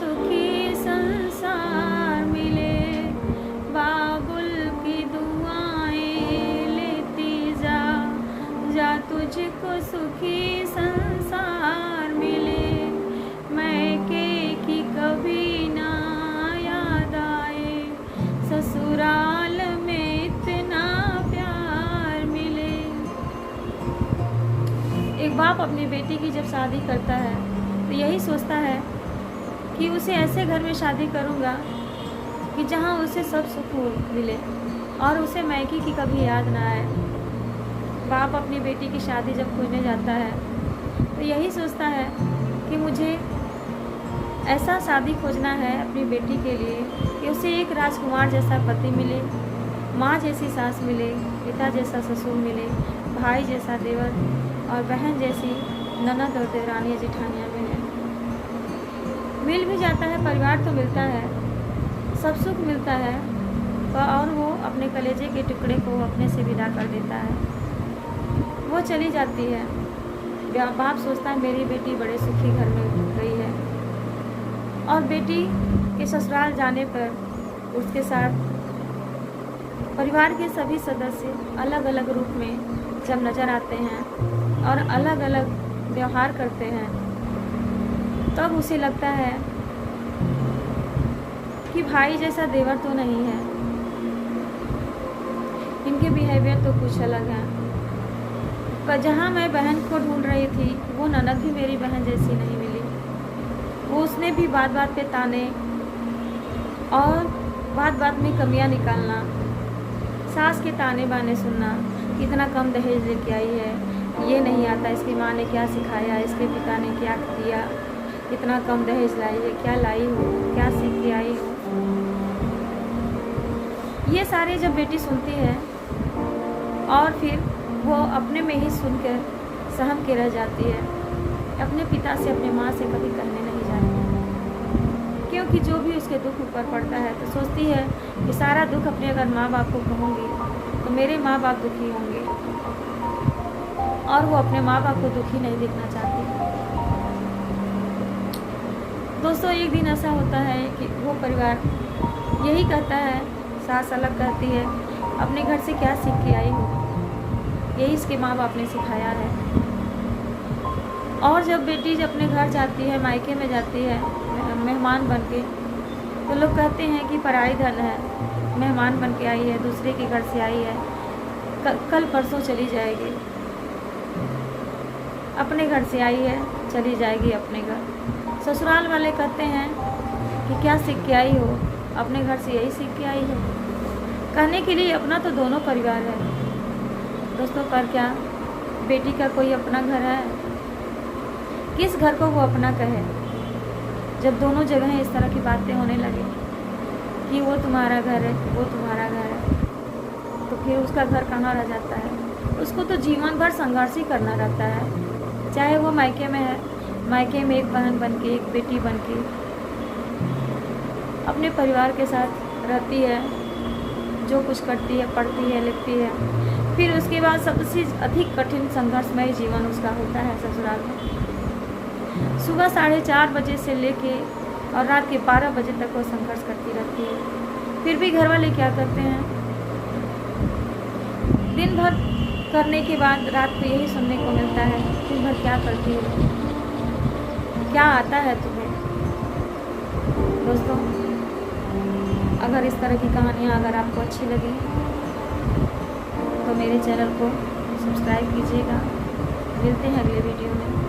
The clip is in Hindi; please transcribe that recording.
सुखी संसार मिले, बाबुल की दुआएं लेती जा, जा तुझको सुखी संसार मिले। मैके की कभी ना याद आए, ससुराल में इतना प्यार मिले। एक बाप अपनी बेटी की जब शादी करता है तो यही सोचता है कि उसे ऐसे घर में शादी करूँगा कि जहाँ उसे सब सुख मिले और उसे मैके की कभी याद ना आए। बाप अपनी बेटी की शादी जब खोजने जाता है तो यही सोचता है कि मुझे ऐसा शादी खोजना है अपनी बेटी के लिए कि उसे एक राजकुमार जैसा पति मिले, माँ जैसी सास मिले, पिता जैसा ससुर मिले, भाई जैसा देवर और बहन जैसी ननद और देवरानी जेठानियाँ मिले। मिल भी जाता है, परिवार तो मिलता है, सब सुख मिलता है, तो और वो अपने कलेजे के टुकड़े को अपने से विदा कर देता है। वो चली जाती है। बाप सोचता है मेरी बेटी बड़े सुखी घर में गई है, और बेटी के ससुराल जाने पर उसके साथ परिवार के सभी सदस्य अलग अलग रूप में जब नज़र आते हैं और अलग अलग व्यवहार करते हैं, तब उसे लगता है कि भाई जैसा देवर तो नहीं है, इनके बिहेवियर तो कुछ अलग है। पर जहाँ मैं बहन को ढूंढ रही थी वो ननद भी मेरी बहन जैसी नहीं मिली। वो उसने भी बात बात पे ताने और बात बात में कमियां निकालना, सास के ताने बाने सुनना, कितना कम दहेज लेके आई है, ये नहीं आता, इसकी माँ ने क्या सिखाया, इसके पिता ने क्या किया, कितना कम दहेज लाई है, क्या लाई हो, क्या सीख के आई हो। ये सारे जब बेटी सुनती है और फिर वो अपने में ही सुनकर सहम के रह जाती है, अपने पिता से अपने माँ से कभी कहने नहीं जाती, क्योंकि जो भी उसके दुख ऊपर पड़ता है तो सोचती है कि सारा दुख अपने अगर माँ बाप को कहूँगी तो मेरे माँ बाप दुखी होंगे, और वो अपने माँ बाप को दुखी नहीं देखना चाहती। दोस्तों, एक दिन ऐसा होता है कि वो परिवार यही कहता है, सास अलग कहती है अपने घर से क्या सीख के आई हो, यही इसके माँ बाप ने सिखाया है। और जब बेटी जब अपने घर जाती है, मायके में जाती है मेहमान बन के, तो लोग कहते हैं कि पराई धन है, मेहमान बन के आई है, दूसरे के घर से आई है, कल परसों चली जाएगी, अपने घर से आई है चली जाएगी अपने घर। ससुराल वाले कहते हैं कि क्या सीख के आई हो, अपने घर से यही सीख के आई है। कहने के लिए अपना तो दोनों परिवार है दोस्तों, पर क्या बेटी का कोई अपना घर है? किस घर को वो अपना कहे जब दोनों जगह इस तरह की बातें होने लगे कि वो तुम्हारा घर है, वो तुम्हारा घर है, तो फिर उसका घर कहाँ रह जाता है? उसको तो जीवन भर संघर्ष ही करना रहता है, चाहे वो मायके में है, मायके में एक बहन बन के, एक बेटी बन के अपने परिवार के साथ रहती है, जो कुछ करती है, पढ़ती है, लिखती है, फिर उसके बाद सबसे अधिक कठिन संघर्षमय जीवन उसका होता है ससुराल में। सुबह 4:30 बजे से लेके और रात के 12 बजे तक वो संघर्ष करती रहती है। फिर भी घर वाले क्या करते हैं, दिन भर करने के बाद रात को यही सुनने को मिलता है, दिन भर क्या करती हो, क्या आता है तुम्हें। दोस्तों, अगर इस तरह की कहानियाँ अगर आपको अच्छी लगी तो मेरे चैनल को सब्सक्राइब कीजिएगा। मिलते हैं अगले वीडियो में।